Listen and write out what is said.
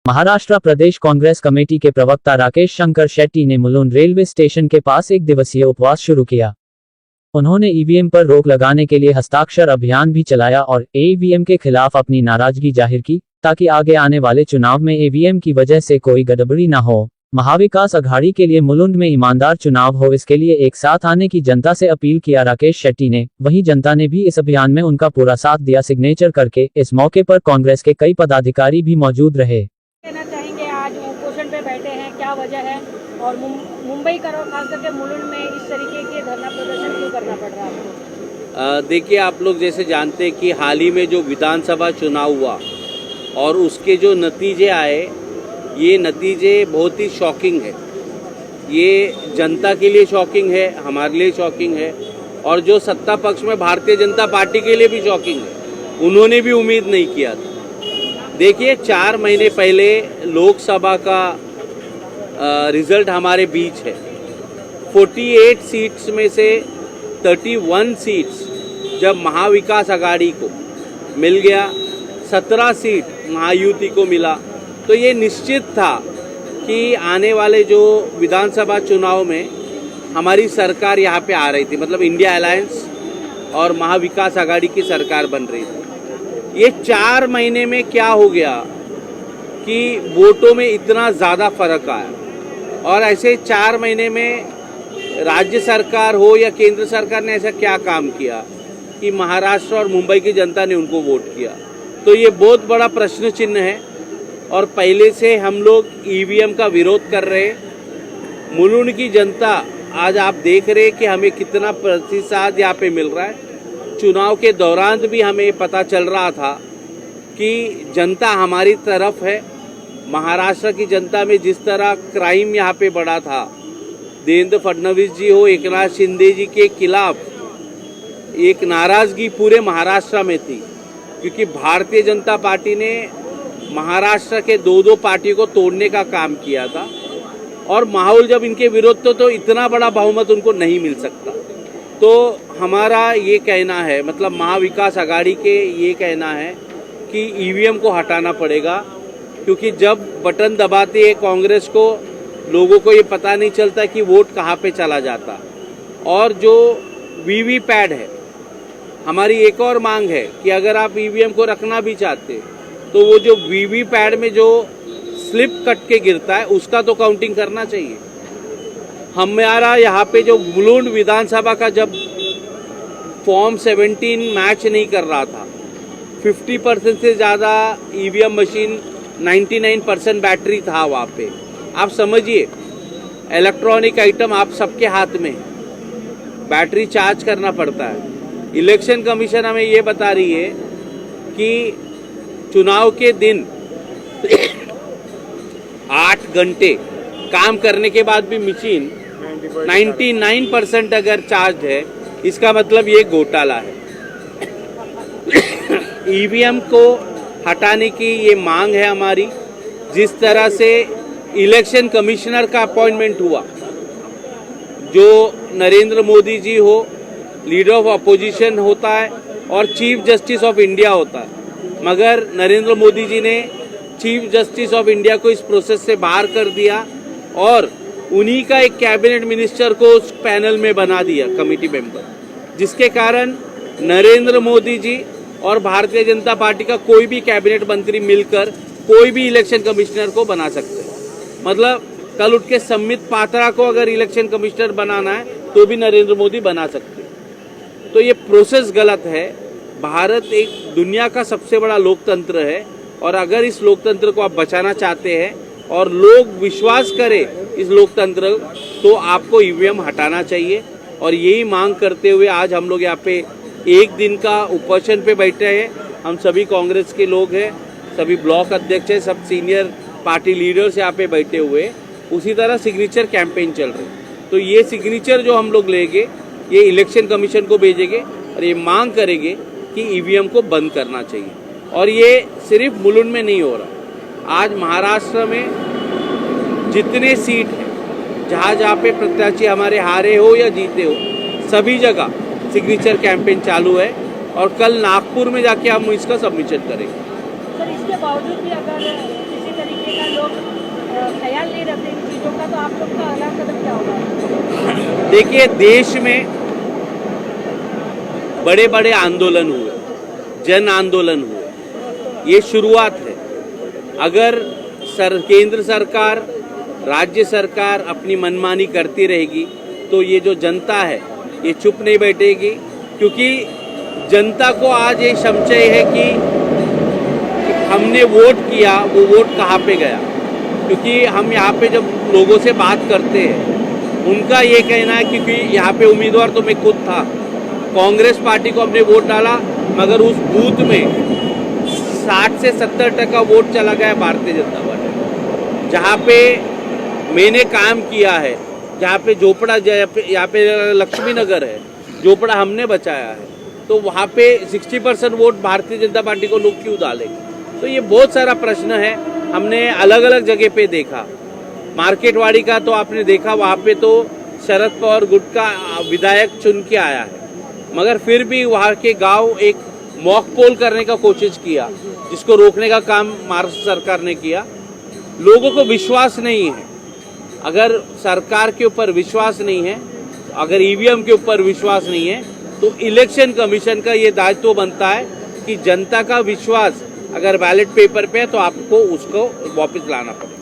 महाराष्ट्र प्रदेश Congress committee के प्रवक्ता राकेश शंकर शेट्टी ने मुलुंड रेलवे स्टेशन के पास एक दिवसीय उपवास शुरू किया। उन्होंने ईवीएम पर रोक लगाने के लिए हस्ताक्षर अभियान भी चलाया और ईवीएम के खिलाफ अपनी नाराजगी जाहिर की, ताकि आगे आने वाले चुनाव में ईवीएम की वजह से कोई गड़बड़ी न हो। महाविकास अघाड़ी के लिए मुलुंड में ईमानदार चुनाव हो, इसके लिए एक साथ आने की जनता से अपील किया राकेश शेट्टी ने। वहीं जनता ने भी इस अभियान में उनका पूरा साथ दिया सिग्नेचर करके। इस मौके पर कांग्रेस के कई पदाधिकारी भी मौजूद रहे। कहना चाहेंगे आज उपोषण पे बैठे हैं, क्या वजह है और मुंबई का खास करके मुलुंड में इस तरीके के धरना प्रदर्शन क्यों करना पड़ रहा है आपको? देखिए, आप लोग जैसे जानते हैं कि हाल ही में जो विधानसभा चुनाव हुआ और उसके जो नतीजे आए, ये नतीजे बहुत ही शॉकिंग है। ये जनता के लिए शॉकिंग है, हमारे लिए शॉकिंग है और जो सत्ता पक्ष में भारतीय जनता पार्टी के लिए भी शॉकिंग है। उन्होंने भी उम्मीद नहीं किया था। देखिए, 4 महीने पहले लोकसभा का रिजल्ट हमारे बीच है। 48 सीट्स में से 31 सीट्स जब महाविकास अघाड़ी को मिल गया, 17 सीट महायुति को मिला, तो ये निश्चित था कि आने वाले जो विधानसभा चुनाव में हमारी सरकार यहाँ पे आ रही थी, मतलब इंडिया अलायंस और महाविकास अघाड़ी की सरकार बन रही थी। ये 4 महीने में क्या हो गया कि वोटों में इतना ज़्यादा फर्क आया और ऐसे 4 महीने में राज्य सरकार हो या केंद्र सरकार ने ऐसा क्या काम किया कि महाराष्ट्र और मुंबई की जनता ने उनको वोट किया। तो ये बहुत बड़ा प्रश्न चिन्ह है और पहले से हम लोग ईवीएम का विरोध कर रहे हैं। मुलुंड की जनता आज आप देख रहे हैं कि हमें कितना प्रतिशत यहाँ पे मिल रहा है। चुनाव के दौरान भी हमें पता चल रहा था कि जनता हमारी तरफ है। महाराष्ट्र की जनता में जिस तरह क्राइम यहाँ पे बढ़ा था, देवेंद्र फडणवीस जी हो, एकनाथ शिंदे जी के खिलाफ एक नाराजगी पूरे महाराष्ट्र में थी, क्योंकि भारतीय जनता पार्टी ने महाराष्ट्र के 2 पार्टियों को तोड़ने का काम किया था और माहौल जब इनके विरोध तो इतना बड़ा बहुमत उनको नहीं मिल सकता। तो हमारा ये कहना है, मतलब महाविकास अघाड़ी के ये कहना है कि ईवीएम को हटाना पड़ेगा, क्योंकि जब बटन दबाते हैं कांग्रेस को, लोगों को ये पता नहीं चलता कि वोट कहाँ पे चला जाता। और जो वीवीपैट है, हमारी एक और मांग है कि अगर आप ईवीएम को रखना भी चाहते तो वो जो वीवीपैट में जो स्लिप कट के गिरता है उसका तो काउंटिंग करना चाहिए। हमारा यहाँ पे जो मुलुंड विधानसभा का जब फॉर्म 17 मैच नहीं कर रहा था, 50% से ज़्यादा ईवीएम मशीन, 99% बैटरी था वहाँ पे। आप समझिए, इलेक्ट्रॉनिक आइटम आप सबके हाथ में है, बैटरी चार्ज करना पड़ता है। इलेक्शन कमीशन हमें ये बता रही है कि चुनाव के दिन 8 घंटे काम करने के बाद भी मशीन 99% अगर चार्ज है, इसका मतलब ये घोटाला है। ईवीएम को हटाने की ये मांग है हमारी। जिस तरह से इलेक्शन कमिश्नर का अपॉइंटमेंट हुआ, जो नरेंद्र मोदी जी हो, लीडर ऑफ अपोजिशन होता है और चीफ जस्टिस ऑफ इंडिया होता है, मगर नरेंद्र मोदी जी ने चीफ जस्टिस ऑफ इंडिया को इस प्रोसेस से बाहर कर दिया और उन्हीं का एक कैबिनेट मिनिस्टर को उस पैनल में बना दिया, कमेटी मेंबर, जिसके कारण नरेंद्र मोदी जी और भारतीय जनता पार्टी का कोई भी कैबिनेट मंत्री मिलकर कोई भी इलेक्शन कमिश्नर को बना सकते हैं। मतलब कल उठ के सम्मित पात्रा को अगर इलेक्शन कमिश्नर बनाना है तो भी नरेंद्र मोदी बना सकते हैं। तो ये प्रोसेस गलत है। भारत एक दुनिया का सबसे बड़ा लोकतंत्र है और अगर इस लोकतंत्र को आप बचाना चाहते हैं और लोग विश्वास करें इस लोकतंत्र, तो आपको ईवीएम हटाना चाहिए। और यही मांग करते हुए आज हम लोग यहाँ पे एक दिन का उपोषण पे बैठे हैं। हम सभी कांग्रेस के लोग हैं, सभी ब्लॉक अध्यक्ष हैं, सब सीनियर पार्टी लीडर्स यहाँ पे बैठे हुए। उसी तरह सिग्नेचर कैंपेन चल रही है। तो ये सिग्नेचर जो हम लोग लेंगे, ये इलेक्शन कमीशन को भेजेंगे और ये मांग करेंगे कि ईवीएम को बंद करना चाहिए। और ये सिर्फ मुलुंड में नहीं हो रहा, आज महाराष्ट्र में जितने सीट हैं, जहाँ जहाँ पे प्रत्याशी हमारे हारे हो या जीते हो, सभी जगह सिग्नेचर कैंपेन चालू है और कल नागपुर में जाके हम इसका सबमिशन करेंगे। सर, इसके बावजूद भी अगर किसी तरीके ख्याल नहीं रखते इन चीज़ों का, तो आप लोग का अगला कदम क्या होगा? देखिए, देश में बड़े बड़े आंदोलन हुए, जन आंदोलन हुए, ये शुरुआत है। अगर केंद्र सरकार, राज्य सरकार अपनी मनमानी करती रहेगी तो ये जो जनता है ये चुप नहीं बैठेगी, क्योंकि जनता को आज ये संशय है कि हमने वोट किया, वो वोट कहाँ पे गया। क्योंकि हम यहाँ पे जब लोगों से बात करते हैं, उनका ये कहना है, क्योंकि यहाँ पे उम्मीदवार तो मैं खुद था, कांग्रेस पार्टी को हमने वोट डाला, मगर उस बूथ में 60 से 70% वोट चला गया भारतीय जनता पार्टी। जहाँ पे मैंने काम किया है, जहाँ पे झोपड़ा, यहाँ पे लक्ष्मी नगर है, झोपड़ा हमने बचाया है, तो वहाँ पे 60% वोट भारतीय जनता पार्टी को लोग क्यों डालेंगे। तो ये बहुत सारा प्रश्न है, हमने अलग अलग जगह पे देखा। मार्केटवाड़ी का तो आपने देखा, वहाँ पे तो शरद पवार गुट का विधायक चुन के आया है, मगर फिर भी वहाँ के गांव एक मॉक पोल करने का कोशिश किया, जिसको रोकने का काम महाराष्ट्र सरकार ने किया। लोगों को विश्वास नहीं है। अगर सरकार के ऊपर विश्वास नहीं है, अगर ईवीएम के ऊपर विश्वास नहीं है, तो इलेक्शन कमीशन का ये दायित्व बनता है कि जनता का विश्वास अगर बैलेट पेपर पे है तो आपको उसको वापस लाना पड़ेगा।